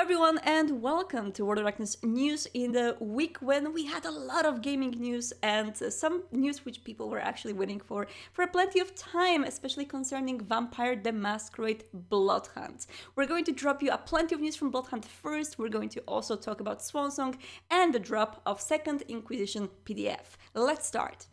everyone, and welcome to World of Darkness news in the week when we had a lot of gaming news and some news which people were actually waiting for plenty of time, especially concerning Vampire the Masquerade Bloodhunt. We're going to drop you a plenty of news from Bloodhunt first. We're going to also talk about Swansong and the drop of second Inquisition PDF. Let's start.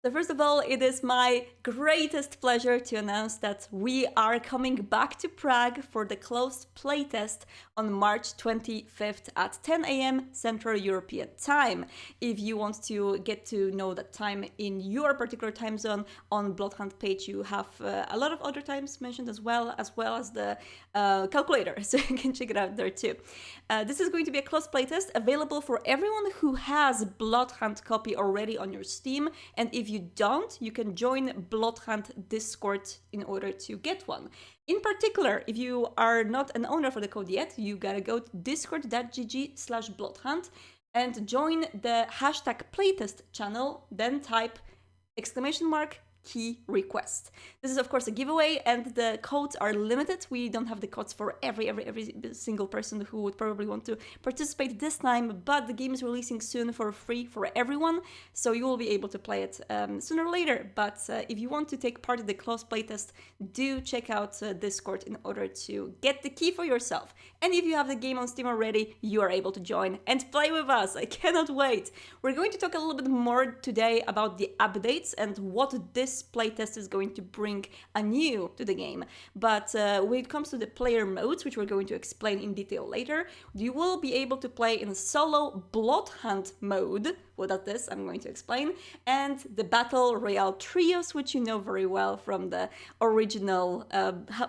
So first of all, it is my greatest pleasure to announce that we are coming back to Prague for the closed playtest on March 25th at 10 a.m. Central European Time. If you want to get to know that time in your particular time zone, on Bloodhunt page you have a lot of other times mentioned as well as the calculator, so you can check it out there too. This is going to be a closed playtest available for everyone who has Bloodhunt copy already on your Steam, and if you don't, you can join Bloodhunt Discord in order to get one. In particular, if you are not an owner for the code yet, you gotta go to discord.gg/Bloodhunt and join the hashtag playtest channel, then type !key request. This is of course a giveaway and the codes are limited. We don't have the codes for every single person who would probably want to participate this time, but the game is releasing soon for free for everyone, so you will be able to play it sooner or later. But if you want to take part in the closed playtest, do check out Discord in order to get the key for yourself. And if you have the game on Steam already, you are able to join and play with us. I cannot wait. We're going to talk a little bit more today about the updates and what this playtest is going to bring anew to the game. But when it comes to the player modes, which we're going to explain in detail later, you will be able to play in a solo Bloodhunt mode. What that is, I'm going to explain, and the Battle Royale trios, which you know very well from the original,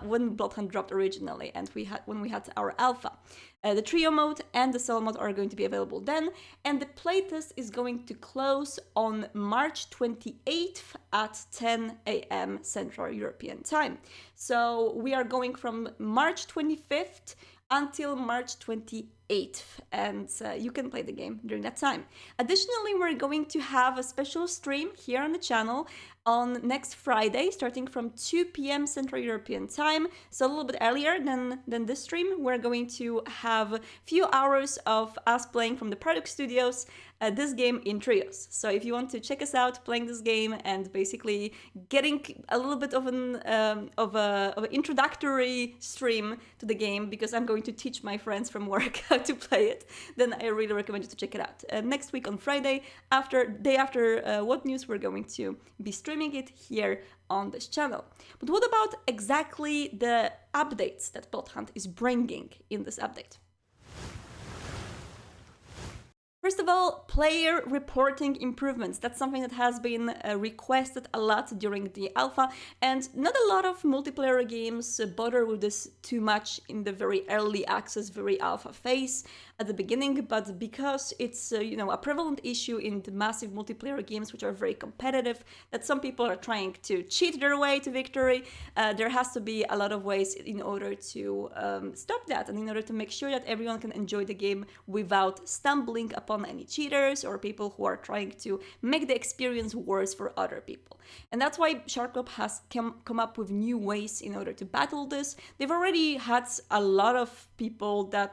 when Bloodhunt dropped originally, and when we had our alpha. The trio mode and the solo mode are going to be available then, and the playtest is going to close on March 28th at 10 a.m. Central European Time. So we are going from March 25th until March 28th, and you can play the game during that time. Additionally, we're going to have a special stream here on the channel on next Friday, starting from 2 p.m. Central European Time, so a little bit earlier than this stream. We're going to have a few hours of us playing from the Prague studios this game in trios. So if you want to check us out playing this game and basically getting a little bit of an introductory stream to the game, because I'm going to teach my friends from work how to play it, then I really recommend you to check it out. Next week on Friday, day after What News, we're going to be streaming it here on this channel. But what about exactly the updates that Bloodhunt is bringing in this update? First of all, player reporting improvements. That's something that has been requested a lot during the alpha, and not a lot of multiplayer games bother with this too much in the very early access, very alpha phase at the beginning, but because it's a prevalent issue in the massive multiplayer games, which are very competitive, that some people are trying to cheat their way to victory, there has to be a lot of ways in order to stop that, and in order to make sure that everyone can enjoy the game without stumbling upon any cheaters or people who are trying to make the experience worse for other people. And that's why Sharkmob has come up with new ways in order to battle this. They've already had a lot of people, a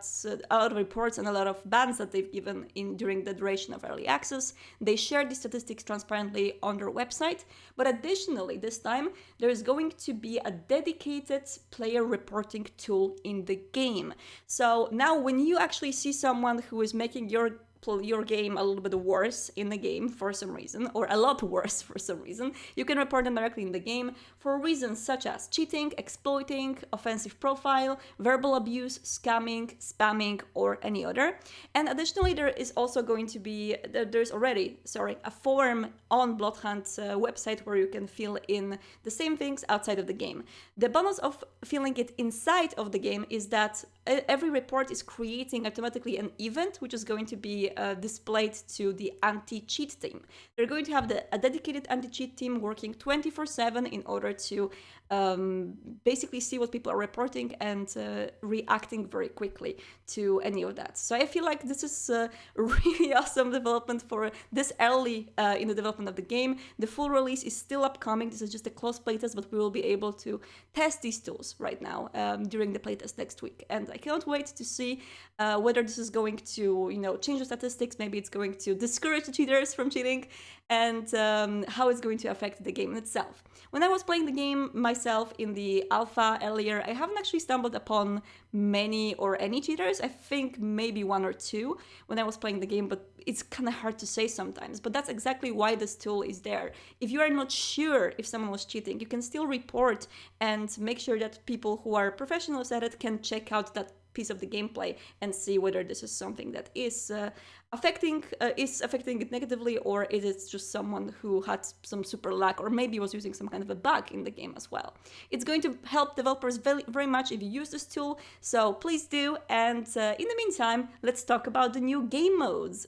lot of reports and a lot of bans that they've given during the duration of early access. They share the statistics transparently on their website, but additionally this time there is going to be a dedicated player reporting tool in the game. So now when you actually see someone who is making your game a little bit worse in the game for some reason, or a lot worse for some reason, you can report them directly in the game for reasons such as cheating, exploiting, offensive profile, verbal abuse, scamming, spamming, or any other. And additionally, there is also going to be, there's already, a form on Bloodhunt's website where you can fill in the same things outside of the game. The bonus of filling it inside of the game is that every report is creating automatically an event, which is going to be displayed to the anti-cheat team. They're going to have a dedicated anti-cheat team working 24/7 in order to basically see what people are reporting and reacting very quickly to any of that. So I feel like this is a really awesome development for this early in the development of the game. The full release is still upcoming. This is just a closed playtest, but we will be able to test these tools right now during the playtest next week. And I cannot wait to see whether this is going to, change the statistics. Maybe it's going to discourage the cheaters from cheating, and how it's going to affect the game itself. When I was playing the game myself in the alpha earlier, I haven't actually stumbled upon many or any cheaters. I think maybe one or two when I was playing the game, but it's kind of hard to say sometimes. But that's exactly why this tool is there. If you are not sure if someone was cheating, you can still report and make sure that people who are professionals at it can check out that piece of the gameplay and see whether this is something that is affecting it negatively, or is it just someone who had some super luck, or maybe was using some kind of a bug in the game as well. It's going to help developers very, very much if you use this tool, so please do. And in the meantime, let's talk about the new game modes.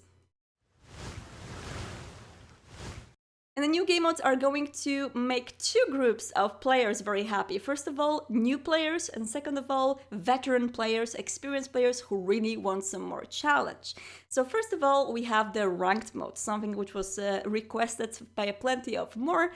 And the new game modes are going to make two groups of players very happy. First of all, new players, and second of all, veteran players, experienced players who really want some more challenge. So first of all, we have the ranked mode, something which was requested by plenty of more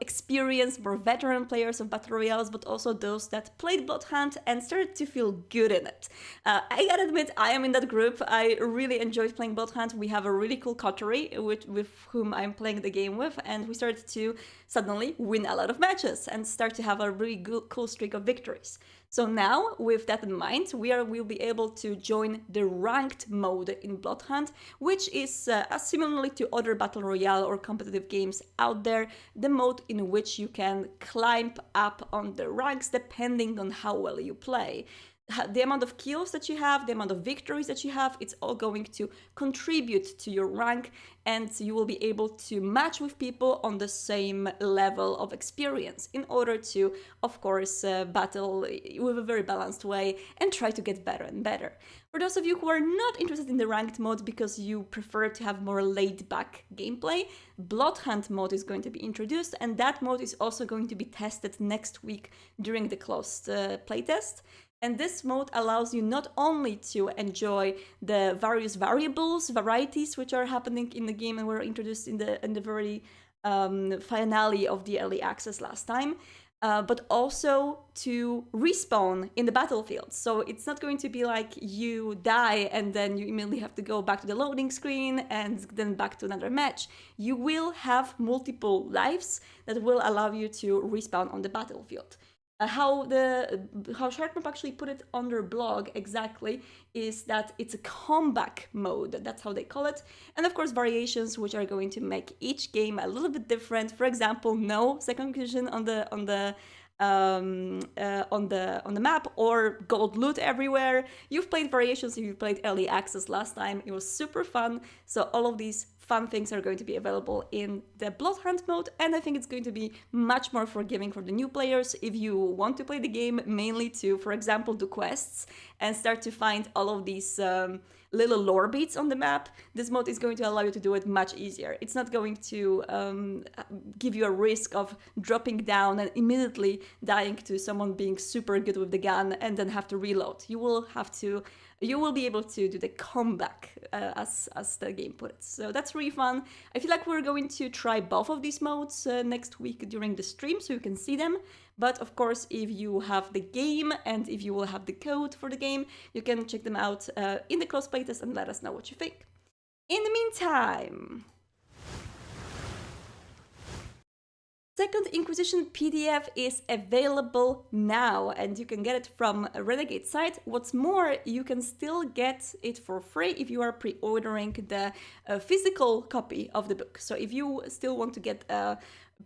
experienced, more veteran players of Battle Royales, but also those that played Bloodhunt and started to feel good in it. I gotta admit, I am in that group. I really enjoyed playing Bloodhunt. We have a really cool coterie with whom I'm playing the game with, and we started to suddenly win a lot of matches and start to have a really good, cool streak of victories. So now, with that in mind, we'll be able to join the ranked mode in Bloodhunt, which is similarly to other Battle Royale or competitive games out there, the mode in which you can climb up on the ranks depending on how well you play. The amount of kills that you have, the amount of victories that you have, it's all going to contribute to your rank, and you will be able to match with people on the same level of experience in order to, of course, battle with a very balanced way and try to get better and better. For those of you who are not interested in the ranked mode because you prefer to have more laid-back gameplay, Bloodhunt mode is going to be introduced, and that mode is also going to be tested next week during the closed playtest. And this mode allows you not only to enjoy the various varieties which are happening in the game and were introduced in the very finale of the early access last time, but also to respawn in the battlefield. So it's not going to be like you die and then you immediately have to go back to the loading screen and then back to another match. You will have multiple lives that will allow you to respawn on the battlefield. How Sharkmob actually put it on their blog exactly is that it's a comeback mode. That's how they call it. And of course, variations which are going to make each game a little bit different. For example, no second Inquisition on the map, or gold loot everywhere. You've played variations if you played early access last time. It was super fun. So all of these fun things are going to be available in the Bloodhunt mode, and I think it's going to be much more forgiving for the new players if you want to play the game mainly to, for example, do quests and start to find all of these little lore beats on the map. This mode is going to allow you to do it much easier. It's not going to give you a risk of dropping down and immediately dying to someone being super good with the gun and then have to reload. You will be able to do the comeback as the game put it. So that's really fun. I feel like we're going to try both of these modes next week during the stream so you can see them. But of course, if you have the game and if you will have the code for the game, you can check them out in the closed playtest and let us know what you think. In the meantime, Second Inquisition PDF is available now, and you can get it from a Renegade site. What's more, you can still get it for free if you are pre-ordering the physical copy of the book. So if you still want to get a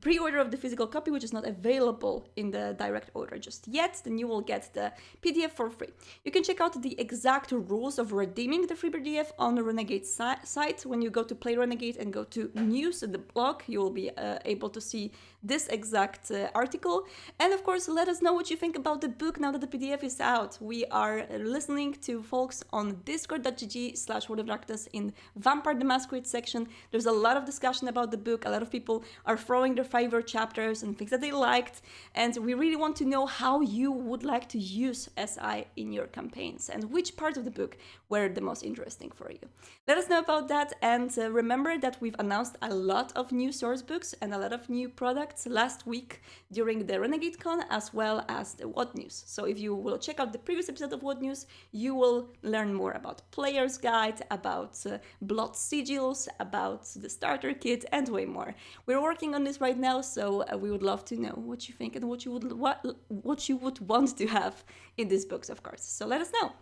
pre-order of the physical copy, which is not available in the direct order just yet, then you will get the PDF for free. You can check out the exact rules of redeeming the free PDF on the Renegade site. When you go to Play Renegade and go to News in the blog, you will be able to see this exact article. And of course, let us know what you think about the book now that the PDF is out. We are listening to folks on discord.gg/World of Darkness in Vampire the Masquerade section. There's a lot of discussion about the book. A lot of people are throwing their favorite chapters and things that they liked. And we really want to know how you would like to use SI in your campaigns and which parts of the book were the most interesting for you. Let us know about that. And remember that we've announced a lot of new source books and a lot of new products last week during the Renegade Con as well as the What News. So if you will check out the previous episode of What News, you will learn more about Player's Guide, about Blood Sigils, about the starter kit, and way more. We're working on this right now, so we would love to know what you think and what you would want to have in these books, of course. So let us know.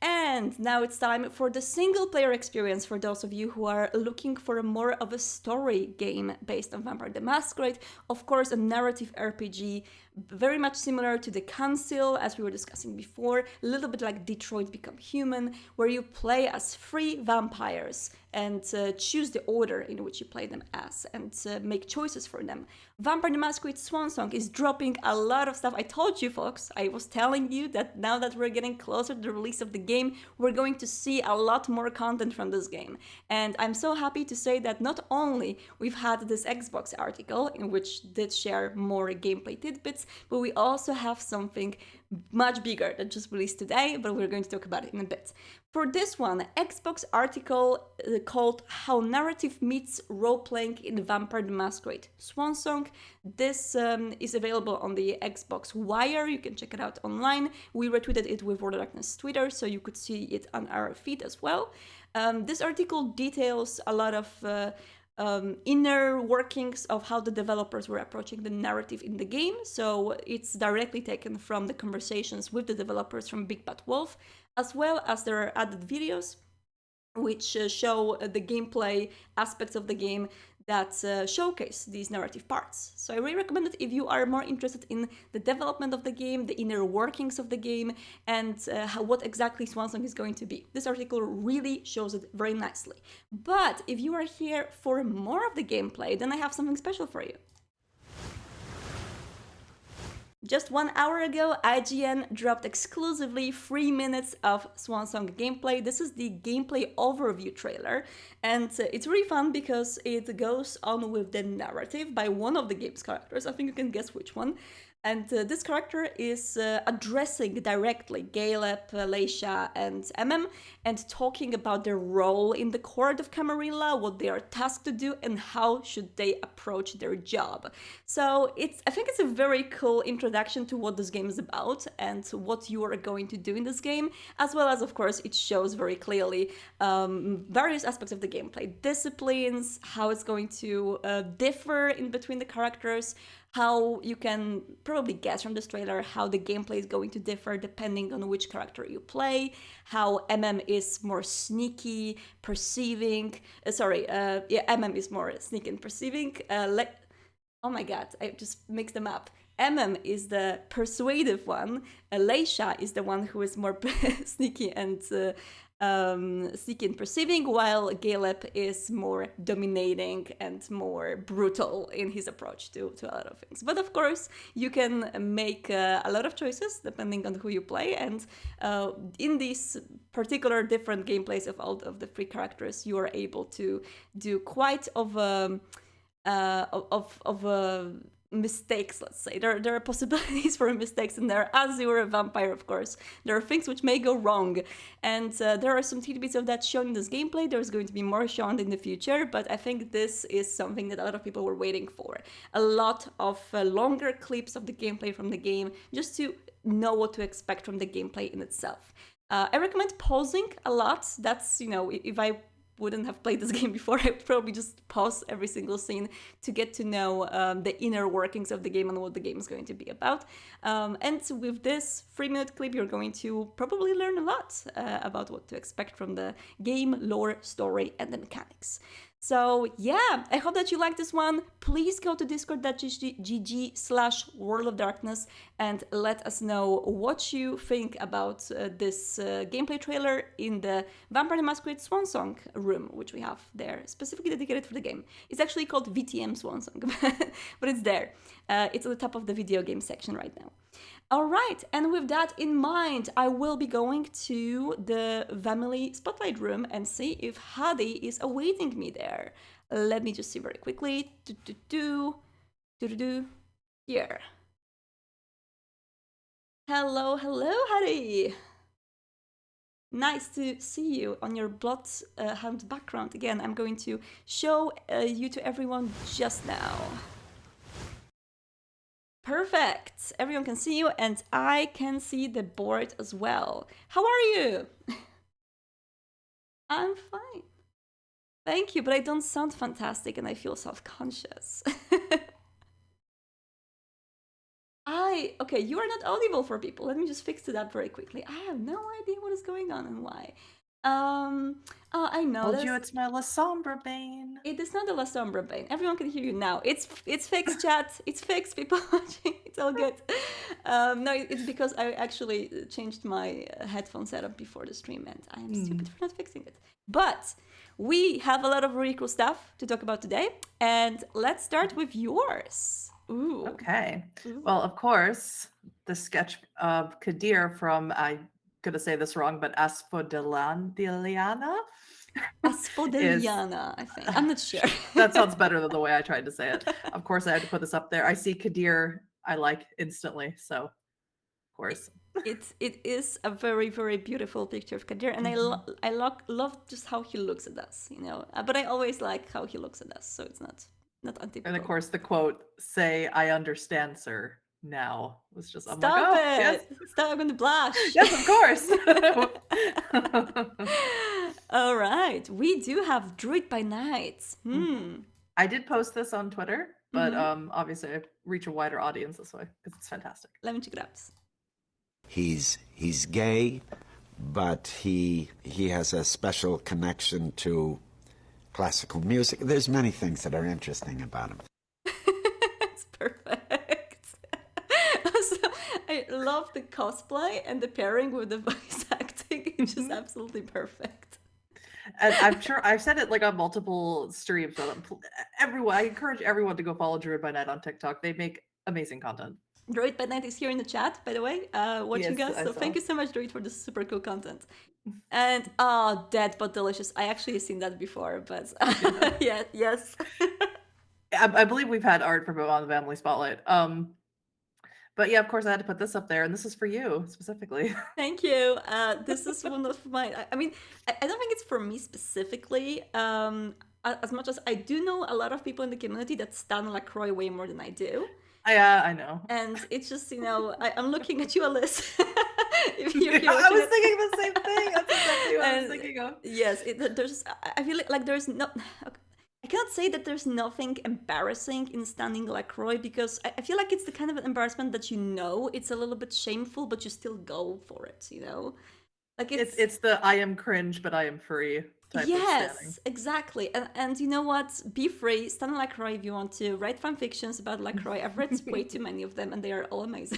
And now it's time for the single player experience for those of you who are looking for more of a story game based on Vampire the Masquerade. Of course, a narrative RPG, very much similar to the Council, as we were discussing before, a little bit like Detroit Become Human, where you play as 3 vampires and choose the order in which you play them as and make choices for them. Vampire the Masquerade Swansong is dropping a lot of stuff. I told you folks, I was telling you that now that we're getting closer to the release of the game, we're going to see a lot more content from this game. And I'm so happy to say that not only we've had this Xbox article in which did share more gameplay tidbits, but we also have something much bigger that just released today, but we're going to talk about it in a bit. For this one, Xbox article called How Narrative Meets Role-Playing in Vampire the Masquerade Swansong. This is available on the Xbox Wire. You can check it out online. We retweeted it with World of Darkness Twitter, so you could see it on our feed as well. This article details a lot of inner workings of how the developers were approaching the narrative in the game. So it's directly taken from the conversations with the developers from Big Bad Wolf, as well as there are added videos which show the gameplay aspects of the game that showcase these narrative parts. So I really recommend it if you are more interested in the development of the game, the inner workings of the game, and what exactly Swansong is going to be. This article really shows it very nicely. But if you are here for more of the gameplay, then I have something special for you. Just 1 hour ago, IGN dropped exclusively 3 minutes of Swansong gameplay. This is the gameplay overview trailer, and it's really fun because it goes on with the narrative by one of the game's characters. I think you can guess which one. And this character is addressing directly Galeb, Leisha, and MM, and talking about their role in the court of Camarilla, what they are tasked to do, and how should they approach their job. So I think it's a very cool introduction to what this game is about and what you are going to do in this game, as well as, of course, it shows very clearly various aspects of the gameplay, disciplines, how it's going to differ in between the characters, how you can probably guess from this trailer how the gameplay is going to differ depending on which character you play, how MM is more sneaky, perceiving, MM is more sneaky and perceiving, oh my god, I just mixed them up. MM is the persuasive one, Leisha is the one who is more sneaky and perceiving, while Galeb is more dominating and more brutal in his approach to a lot of things. But of course, you can make a lot of choices depending on who you play, and in these particular different gameplays of all of the 3 characters, you are able to do quite of mistakes, let's say. There are possibilities for mistakes in there. As you are a vampire, of course, there are things which may go wrong, and there are some tidbits of that shown in this gameplay. There's going to be more shown in the future, but I think this is something that a lot of people were waiting for. A lot of longer clips of the gameplay from the game, just to know what to expect from the gameplay in itself. I recommend pausing a lot. That's, if I wouldn't have played this game before, I would probably just pause every single scene to get to know the inner workings of the game and what the game is going to be about. And with this 3-minute clip, you're going to probably learn a lot about what to expect from the game, lore, story, and the mechanics. So yeah, I hope that you like this one. Please go to discord.gg/World of Darkness and let us know what you think about this gameplay trailer in the Vampire the Masquerade Swansong room, which we have there, specifically dedicated for the game. It's actually called VTM Swansong, but it's there. It's at the top of the video game section right now. All right, and with that in mind, I will be going to the Vamily Spotlight room and see if Hadi is awaiting me there. Let me just see very quickly. Here. Hello, Hadi. Nice to see you on your Bloodhunt background again. I'm going to show you to everyone just now. Perfect. Everyone can see you, and I can see the board as well. How are you? I'm fine. Thank you, but I don't sound fantastic and I feel self-conscious. Okay, you are not audible for people. Let me just fix it up very quickly. I have no idea what is going on and why. I know. Told you it's my La Sombra Bane. It is not the La Sombra Bane. Everyone can hear you now. It's fixed, chat. It's fixed, people watching. It's all good. No, it's because I actually changed my headphone setup before the stream, and I am stupid for not fixing it. But we have a lot of really cool stuff to talk about today, and let's start with yours. Ooh. Okay. Ooh. Well, of course, the sketch of Kadir from, I'm going to say this wrong, but Asphodeliana? Asphodeliana, I think. I'm not sure. That sounds better than the way I tried to say it. Of course, I had to put this up there. I see Kadir, I like instantly, so of course. It is a very, very beautiful picture of Kadir, and I love just how he looks at us, you know. But I always like how he looks at us, so it's not untypical. And of course, the quote, "Say I understand, sir." Now was just I'm stop like, oh, it! Yes. Stop! I'm going to blush. Yes, of course. All right, we do have Druid by Night. I did post this on Twitter, but obviously I reach a wider audience this way because it's fantastic. Let me check it out. He's gay, but he has a special connection to classical music. There's many things that are interesting about him. It's perfect. Also, I love the cosplay and the pairing with the voice acting. It's just absolutely perfect. And I'm sure I've said it like on multiple streams. But I encourage everyone to go follow Druid by Night on TikTok. They make amazing content. Druid by Night is here in the chat, by the way, watching us. So thank you so much, Druid, for this super cool content. And dead but delicious. I actually seen that before, but yeah, yes. I believe we've had art from him on the Vamily Spotlight. But yeah, of course, I had to put this up there, and this is for you specifically. Thank you. This is one of my. I mean, I don't think it's for me specifically. As much as I do know a lot of people in the community that stan LaCroix way more than I do. Yeah, I know. And it's just, you know, I'm looking at you, Alice. If you're I was thinking the same thing. That's exactly what I was thinking of. Yes, I feel like there's no. I cannot say that there's nothing embarrassing in standing LaCroix, because I feel like it's the kind of embarrassment that, you know, it's a little bit shameful, but you still go for it, you know? Like it's the I am cringe, but I am free. Yes, exactly. And you know what? Be free. Stand LaCroix if you want to. Write fan fictions about LaCroix. I've read way too many of them, and they are all amazing.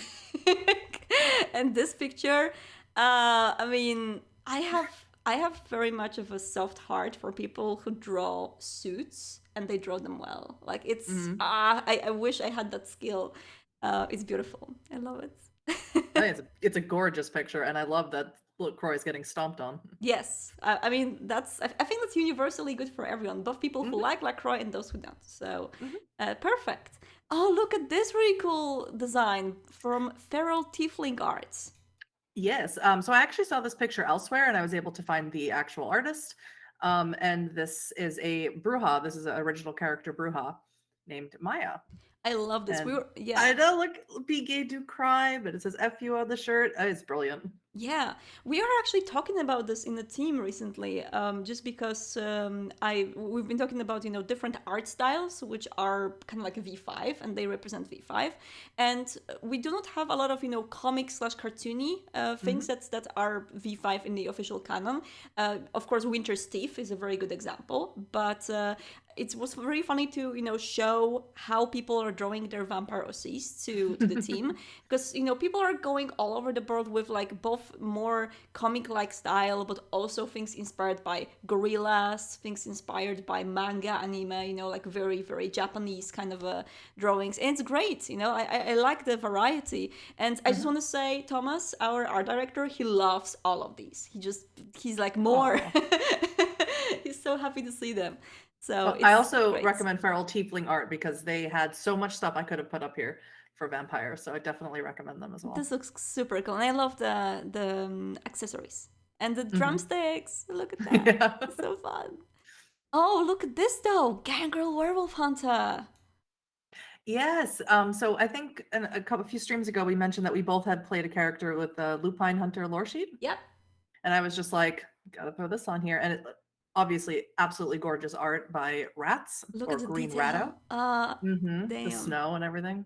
And this picture, I mean, I have very much of a soft heart for people who draw suits and they draw them well. Like it's, I wish I had that skill. It's beautiful. I love it. It's a gorgeous picture, and I love that LaCroix is getting stomped on. Yes, I mean I think that's universally good for everyone, both people who like LaCroix and those who don't. So perfect. Oh, look at this really cool design from Feral Tiefling Arts. Yes, so I actually saw this picture elsewhere, and I was able to find the actual artist. And this is a Bruja. This is an original character Bruja named Maya. I love this. I know, look, be gay, do cry, but it says FU on the shirt. It's brilliant. Yeah, we are actually talking about this in the team recently, just because we've been talking about different art styles which are kind of like a V5 and they represent V5, and we do not have a lot of comic/cartoony things that are V5 in the official canon. Of course, Winter's Thief is a very good example, but it was very funny to show how people are drawing their vampire OCs to the team, because people are going all over the world with like both more comic-like style, but also things inspired by gorillas, things inspired by manga, anime, like very very Japanese kind of drawings, and it's great. I like the variety, and I just want to say, Thomas, our art director, he loves all of these. He's like more. He's so happy to see them. So I also great. recommend Feral Tiefling art because they had so much stuff I could have put up here for vampires. So I definitely recommend them as well. This looks super cool. And I love the accessories and the drumsticks. Look at that. Yeah. It's so fun. Oh, look at this though. Gangrel Werewolf Hunter. Yes. So I think a few streams ago we mentioned that we both had played a character with the Lupine Hunter lore sheet. Yep. And I was just like, gotta throw this on here. And it obviously absolutely gorgeous art by Rats. Look or at the Green detail. Ratto. Damn. The snow and everything.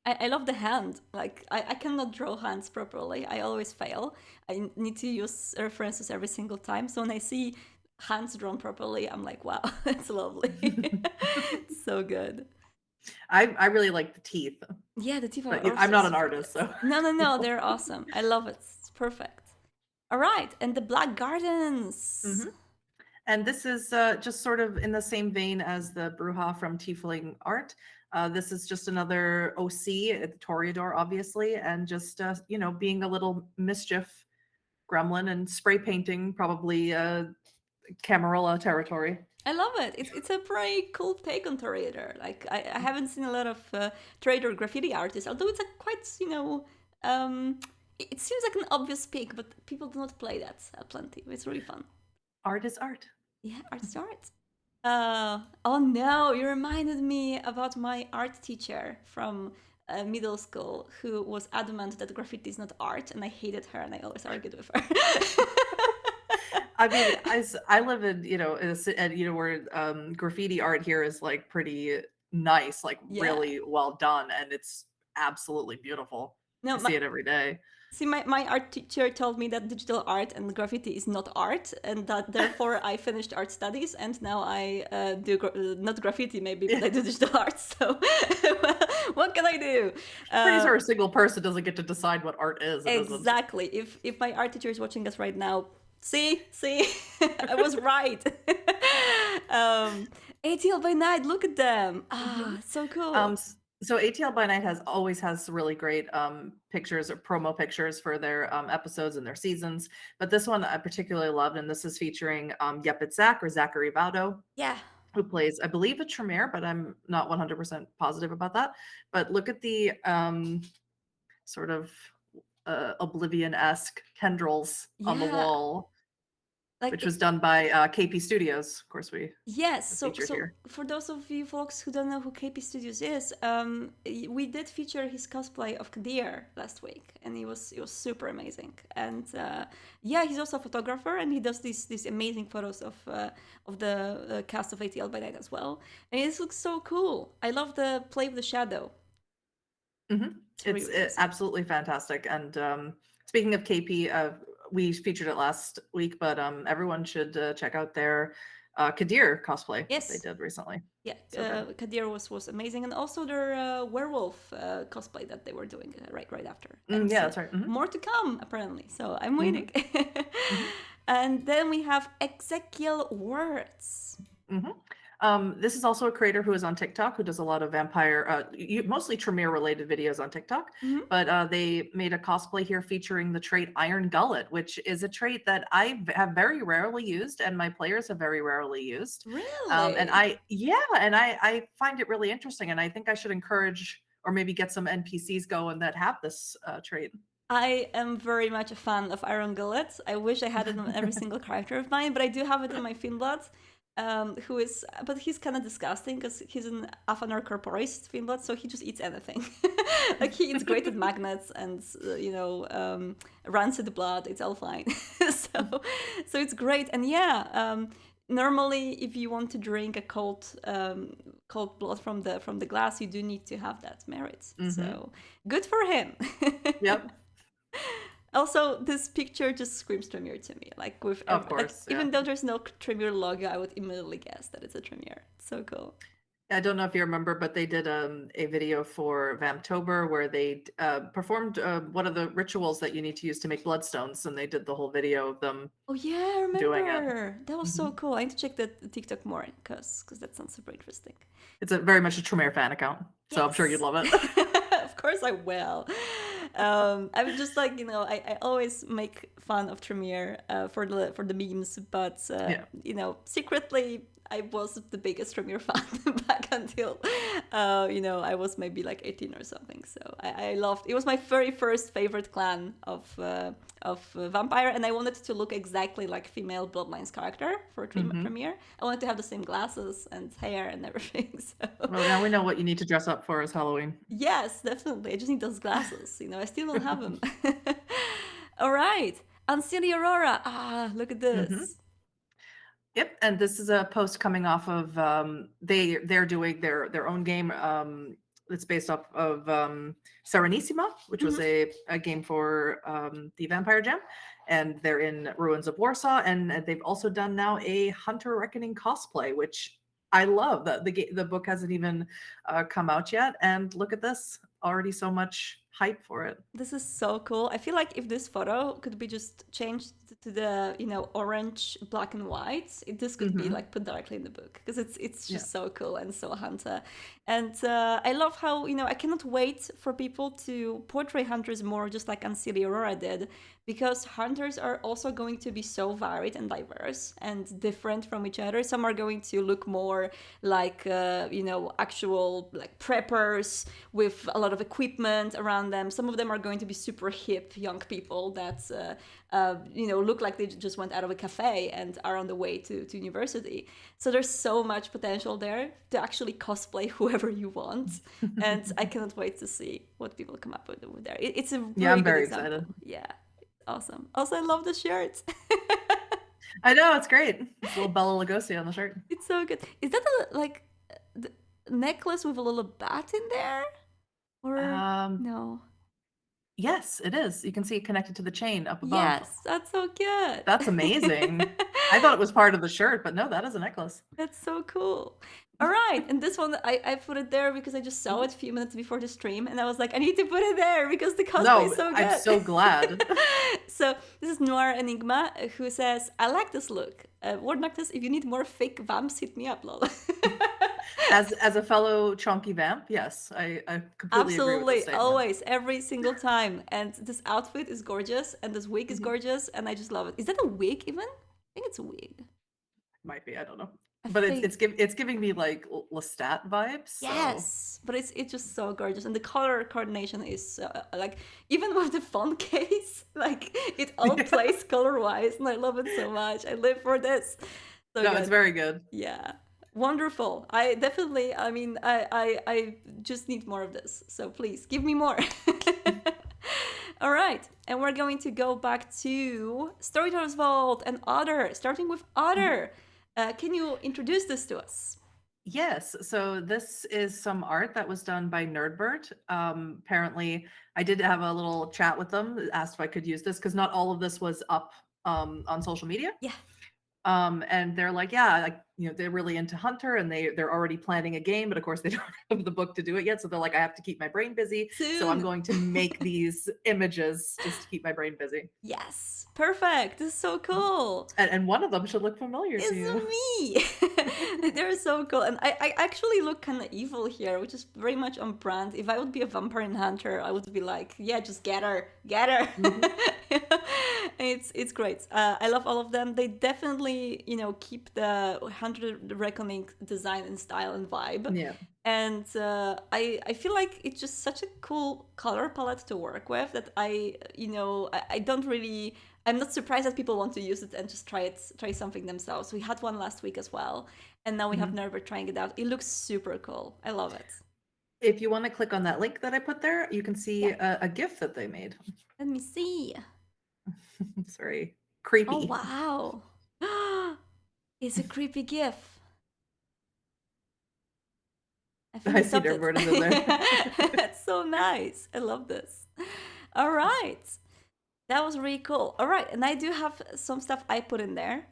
I love the hand. Like, I cannot draw hands properly. I always fail. I need to use references every single time. So when I see hands drawn properly, I'm like, wow, it's lovely. It's so good. I really like the teeth. Yeah, the teeth are But I'm not an artist, so. No, they're awesome. I love it. It's perfect. All right, and the Black Gardens. And this is just sort of in the same vein as the Bruja from Tiefling Art. This is just another OC, the Toreador, obviously, and just, being a little mischief gremlin and spray painting probably Camarilla territory. I love it. It's a very cool take on Toreador. Like, I haven't seen a lot of Toreador graffiti artists, although it's a quite, it seems like an obvious pick, but people do not play that plenty. It's really fun. Art is art. Yeah, art's art. Oh no, you reminded me about my art teacher from middle school who was adamant that graffiti is not art, and I hated her and I always argued with her. I mean, I live in, where graffiti art here is like pretty nice, like really well done, and it's absolutely beautiful. I see it every day. See, my art teacher told me that digital art and graffiti is not art, and that therefore I finished art studies, and now I do not graffiti maybe, but I do digital art. So what can I do? Pretty sure a single person doesn't get to decide what art is. Exactly. If my art teacher is watching us right now, see, I was right. ATL by Night, look at them. So cool. So ATL by Night always has really great pictures or promo pictures for their episodes and their seasons. But this one I particularly loved, and this is featuring Yepit Zach or Zachary Vaudo. Yeah. Who plays, I believe, a Tremere, but I'm not 100% positive about that. But look at the sort of Oblivion-esque tendrils on the wall. Which was done by KP Studios. Of course, so for those of you folks who don't know who KP Studios is, we did feature his cosplay of Kadir last week, and it was super amazing. And he's also a photographer, and he does these amazing photos of the cast of ATL by Night as well. And it looks so cool. I love the play with the shadow. It's absolutely fantastic. And speaking of KP, we featured it last week, but everyone should check out their Kadir cosplay that they did recently. Yeah, so Kadir was amazing, and also their werewolf cosplay that they were doing right after. And that's right. More to come, apparently. So I'm waiting. And then we have Ezekiel Words. This is also a creator who is on TikTok, who does a lot of vampire, mostly Tremere related videos on TikTok. But they made a cosplay here featuring the trait Iron Gullet, which is a trait that I have very rarely used, and my players have very rarely used. Really? And I find it really interesting, and I think I should encourage or maybe get some NPCs going that have this trait. I am very much a fan of Iron Gullet. I wish I had it on every single character of mine, but I do have it in my Fiendblood. who is, but he's kind of disgusting because he's an Afanar corporis Finnblood, so he just eats anything. Like he eats grated magnets and rancid blood. It's all fine. so it's great. And yeah, normally if you want to drink a cold blood from the glass, you do need to have that merit. So good for him. Yep. Also, this picture just screams Tremere to me. Like with Of course, even though there's no Tremere logo, I would immediately guess that it's a Tremere. So cool. I don't know if you remember, but they did a video for Vamptober where they performed one of the rituals that you need to use to make bloodstones, and they did the whole video of them. Oh yeah, I doing it. remember. That was so cool. I need to check the TikTok more because that sounds super interesting. It's very much a Tremere fan account, so I'm sure you'd love it. Of course I will. I'm just like, I always make fun of Tremere for the memes, but secretly I was the biggest Tremere fan back until I was maybe like 18 or something. So I loved it. Was my very first favorite clan of vampire, and I wanted to look exactly like female Bloodlines character for Tremere. I wanted to have the same glasses and hair and everything. So Well, now we know what you need to dress up for as Halloween. yes, definitely. I just need those glasses. I still don't have them. All right, Unseelie Aurora. Ah, look at this. Yep, and this is a post coming off of they're doing their own game that's based off of Serenissima, which was a game for the Vampire Jam, and they're in Ruins of Warsaw, and they've also done now a Hunter Reckoning cosplay, which I love. The book hasn't even come out yet, and look at this, already so much hype for it. This is so cool. I feel like if this photo could be just changed to the orange, black and white, this could be like put directly in the book because it's just so cool and so Hunter. And I love how I cannot wait for people to portray hunters more, just like Unseelie Aurora did, because hunters are also going to be so varied and diverse and different from each other. Some are going to look more like actual like preppers with a lot of equipment around them. Some of them are going to be super hip young people that look like they just went out of a cafe and are on the way to university. So there's so much potential there to actually cosplay whoever you want, and I cannot wait to see what people come up with there. It's a really I'm good very example. excited. Yeah, awesome. Also, I love the shirt. I know, it's great. It's a little Bella Lugosi on the shirt. It's so good. Is that the necklace with a little bat in there, or no? Yes, it is. You can see it connected to the chain up above. Yes, that's so good. That's amazing. I thought it was part of the shirt, but no, that is a necklace. That's so cool. All right, and this one I put it there because I just saw it a few minutes before the stream, and I was like, I need to put it there because the cosplay is so good. I'm so glad. So this is Noir Enigma who says, I like this look. Word Noctis, if you need more fake vamps, hit me up, lol. As a fellow chonky vamp, yes, I completely agree with this statement. Always, every single time. And this outfit is gorgeous, and this wig is gorgeous, and I just love it. Is that a wig even? I think it's a wig. Might be, I don't know. But it's giving me like Lestat vibes. So. Yes, but it's just so gorgeous, and the color coordination is like, even with the phone case, like it all plays color wise, and I love it so much. I live for this. So no, good. it's very good. Yeah, wonderful. I definitely. I mean, I just need more of this. So please give me more. All right, and we're going to go back to Storyteller's Vault and Otter, starting with Otter. Can you introduce this to us? Yes, so this is some art that was done by Nerdbird. Apparently, I did have a little chat with them, asked if I could use this because not all of this was up on social media. Yeah. And they're like, yeah, like they're really into Hunter, and they're already planning a game, but of course they don't have the book to do it yet. So they're like, I have to keep my brain busy. Soon. So I'm going to make these images just to keep my brain busy. Yes, perfect. This is so cool. And one of them should look familiar to you. It's me. They're so cool. And I actually look kind of evil here, which is very much on brand. If I would be a vampire and hunter, I would be like, yeah, just get her. It's great. I love all of them. They definitely, keep the Hunter Reckoning design and style and vibe. Yeah. And I feel like it's just such a cool color palette to work with that I don't really I'm not surprised that people want to use it and just try something themselves. We had one last week as well, and now we have Nerva trying it out. It looks super cool. I love it. If you want to click on that link that I put there, you can see a GIF that they made. Let me see. It's very creepy. Oh wow. It's a creepy GIF. I see their bird in there. That's so nice. I love this. All right. That was really cool. All right. And I do have some stuff I put in there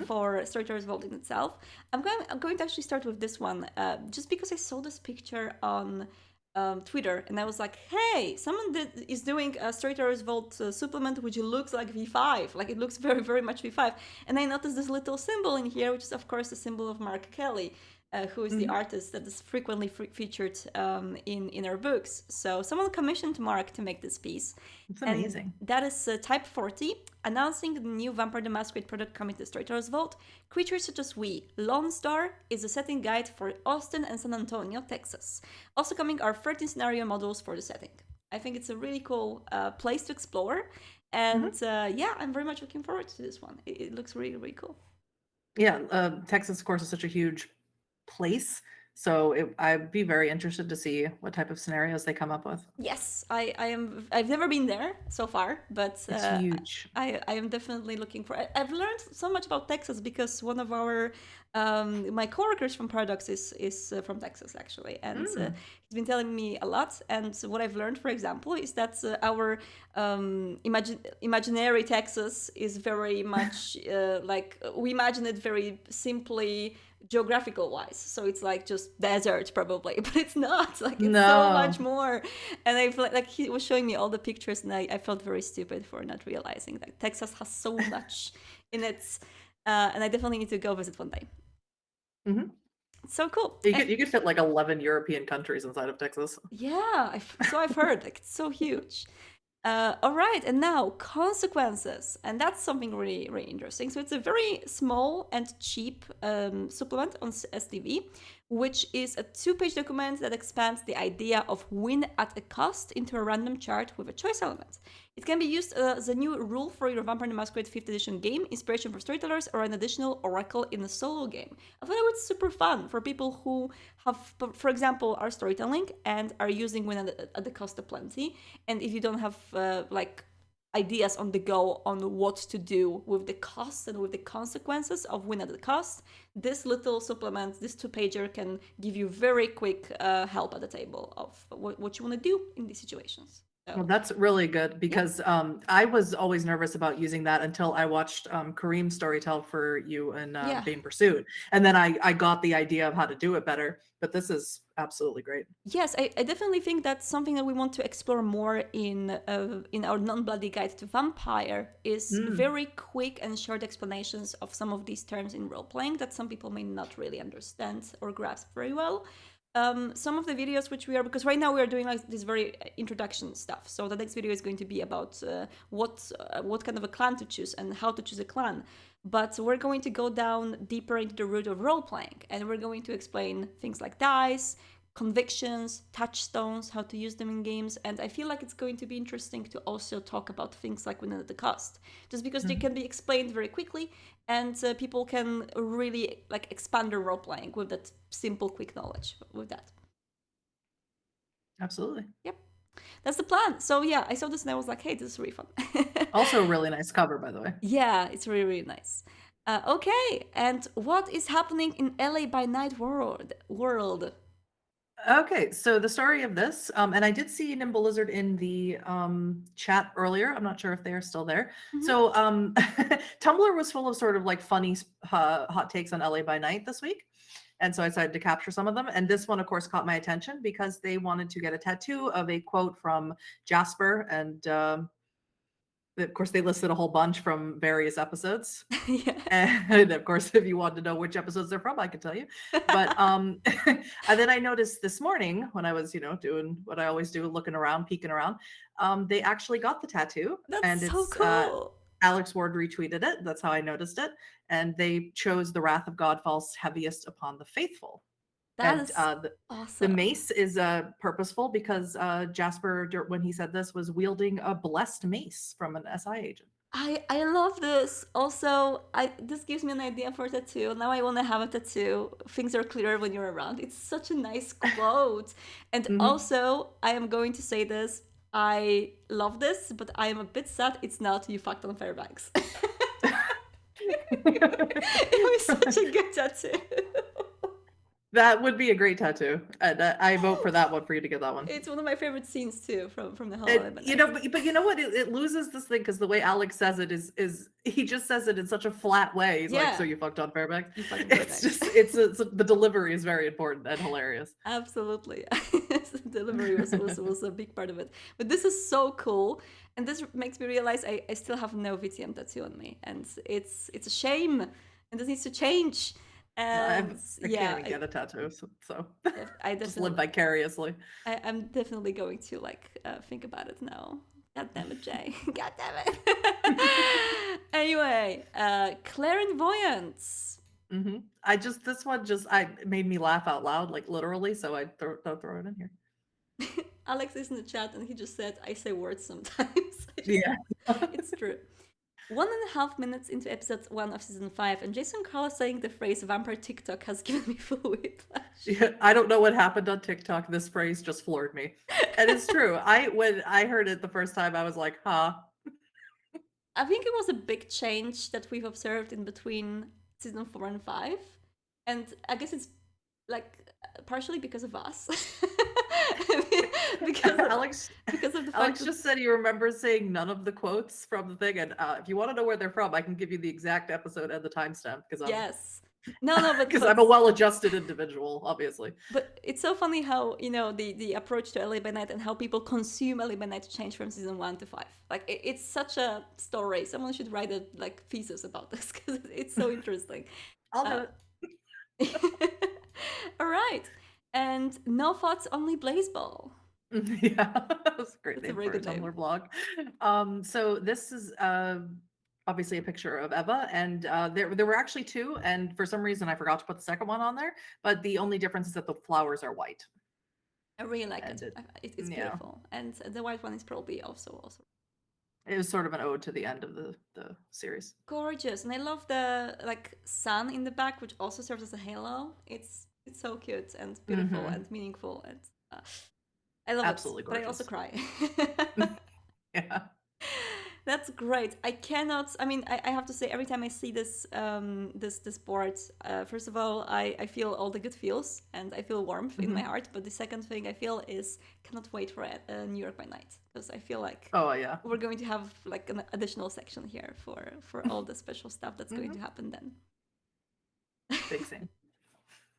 for Storyteller's Vault in itself. I'm going to actually start with this one just because I saw this picture on Twitter and I was like, hey, someone is doing a Storyteller's Vault supplement which looks like V5. Like it looks very, very much V5. And I noticed this little symbol in here, which is of course the symbol of Mark Kelly. Who is the artist that is frequently featured in our books. So someone commissioned Mark to make this piece. It's amazing. And that is Type 40, announcing the new Vampire the Masquerade product coming to Storyteller's Vault. Creatures such as we. Lone Star is a setting guide for Austin and San Antonio, Texas. Also coming are 13 scenario models for the setting. I think it's a really cool place to explore. And yeah, I'm very much looking forward to this one. It looks really, really cool. Yeah, Texas, of course, is such a huge place, so I'd be very interested to see what type of scenarios they come up with. Yes, I've never been there so far, but It's huge. I am definitely looking for. I've learned so much about Texas because one of our my coworkers from Paradox is from Texas actually, and he's been telling me a lot. And what I've learned, for example, is that our imaginary Texas is very much like we imagine it very simply geographical wise, so it's like just desert probably, but it's not. Like it's so much more. And I feel like he was showing me all the pictures and I felt very stupid for not realizing that Texas has so much in it, and I definitely need to go visit one day. So cool. You could fit like 11 European countries inside of Texas. Yeah, so I've heard. Like it's so huge. All right, and now consequences, and that's something really, really interesting. So it's a very small and cheap supplement on STV, which is a 2-page document that expands the idea of win at a cost into a random chart with a choice element. It can be used as a new rule for your Vampire the Masquerade 5th edition game, inspiration for storytellers, or an additional oracle in a solo game. I thought it was super fun for people who have, for example, are storytelling and are using win at the cost of plenty. And if you don't have like ideas on the go on what to do with the costs and with the consequences of win at the cost, this little supplement, this 2-pager, can give you very quick help at the table of what you want to do in these situations. So. Well, that's really good because I was always nervous about using that until I watched Kareem storytell for you in Vain Pursuit. And then I got the idea of how to do it better. But this is absolutely great. Yes, I definitely think that's something that we want to explore more in our non-bloody guide to vampire is very quick and short explanations of some of these terms in role-playing that some people may not really understand or grasp very well. Some of the videos which we are, because right now we are doing like this very introduction stuff. So the next video is going to be about what kind of a clan to choose and how to choose a clan. But we're going to go down deeper into the root of role-playing, and we're going to explain things like dice, convictions, touchstones, how to use them in games. And I feel like it's going to be interesting to also talk about things like win at the cost, just because they can be explained very quickly, and people can really like expand their role-playing with that simple, quick knowledge with that. Absolutely. Yep. That's the plan. So yeah, I saw this and I was like, hey, this is really fun. Also a really nice cover, by the way. Yeah, it's really, really nice. Okay, and what is happening in LA by Night world? Okay, so the story of this, and I did see Nimble Lizard in the chat earlier. I'm not sure if they are still there. So Tumblr was full of sort of like funny hot takes on LA by Night this week. And so I decided to capture some of them. And this one, of course, caught my attention because they wanted to get a tattoo of a quote from Jasper. And of course, they listed a whole bunch from various episodes. Yeah. And of course, if you want to know which episodes they're from, I can tell you. But and then I noticed this morning when I was, doing what I always do, looking around, peeking around, they actually got the tattoo. That's and so it's, cool. Alex Ward retweeted it. That's how I noticed it. And they chose the wrath of God falls heaviest upon the faithful. That is awesome. The mace is purposeful because Jasper, when he said this, was wielding a blessed mace from an SI agent. I love this. Also, this gives me an idea for a tattoo. Now I want to have a tattoo. Things are clearer when you're around. It's such a nice quote. And also, I am going to say this. I love this, but I am a bit sad it's not You Fucked on Fairbanks. It was such a good tattoo. That would be a great tattoo. And I vote for that one for you to get that one. It's one of my favorite scenes too from the whole You know, but you know what? It loses this thing because the way Alex says it is he just says it in such a flat way. He's like, Yeah. "So you fucked on Fairbanks." You fucked on It's Fairbanks. just the delivery is very important and hilarious. Absolutely. The delivery was a big part of it. But this is so cool. And this makes me realize I still have no VTM tattoo on me. And it's a shame. And this needs to change. I And can't even get a tattoo, so I just live definitely vicariously. I'm definitely going to think about it now. God damn it, Jay. God damn it. Anyway, clairvoyance. This one made me laugh out loud, like literally. So I throw it in here. Alex is in the chat and he just said, I say words sometimes. Yeah. It's true. 1.5 minutes into episode 1 of season 5, and Jason Carl saying the phrase vampire TikTok has given me full whiplash. Yeah, I don't know what happened on TikTok. This phrase just floored me. And it's true. When I heard it the first time, I was like, huh. I think it was a big change that we've observed in between season 4 and 5. And I guess it's partially because of us. because Alex of the Alex fact just said he remembers saying none of the quotes from the thing, and if you want to know where they're from, I can give you the exact episode and the timestamp because yes. No, but because I'm a well-adjusted individual, obviously. But it's so funny how the approach to LA by Night and how people consume LA by Night changed from season 1 to 5. It's such a story. Someone should write a thesis about this because it's so interesting. I'll do it. All right, and no thoughts, only Blazeball. Yeah, that was a great That's a name very for a good name. Tumblr blog. So this is obviously a picture of Eva, and there were actually two, and for some reason I forgot to put the second one on there. But the only difference is that the flowers are white. I really like And it. It's yeah. beautiful, and the white one is probably also It was sort of an ode to the end of the series. gorgeous, and I love the sun in the back, which also serves as a halo. It's so cute and beautiful and meaningful, and I love Absolutely it. But I also gorgeous. cry. Yeah. That's great. I cannot. I mean, I have to say, every time I see this this board, first of all, I feel all the good feels and I feel warmth in my heart. But the second thing I feel is cannot wait for New York by Night, because I feel like we're going to have an additional section here for all the special stuff that's going to happen then. Big thing.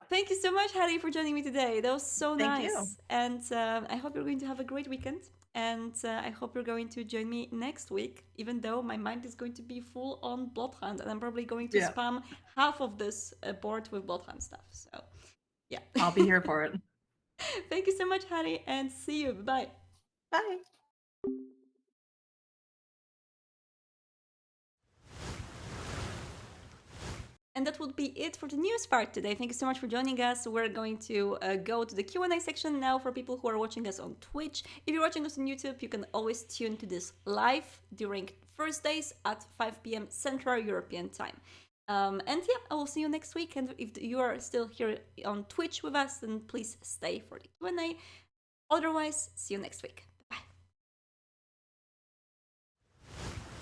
Thank you so much, Hattie, for joining me today. That was so Thank nice. you. And I hope you're going to have a great weekend. And I hope you're going to join me next week, even though my mind is going to be full on Bloodhunt. And I'm probably going to spam half of this board with Bloodhunt stuff. So, yeah. I'll be here for it. Thank you so much, Hattie, and see you. Bye. Bye. And that would be it for the news part today. Thank you so much for joining us. We're going to go to the Q&A section now for people who are watching us on Twitch. If you're watching us on YouTube, you can always tune to this live during Thursdays at 5 p.m. Central European Time. And yeah, I will see you next week. And if you are still here on Twitch with us, then please stay for the Q&A. Otherwise, see you next week.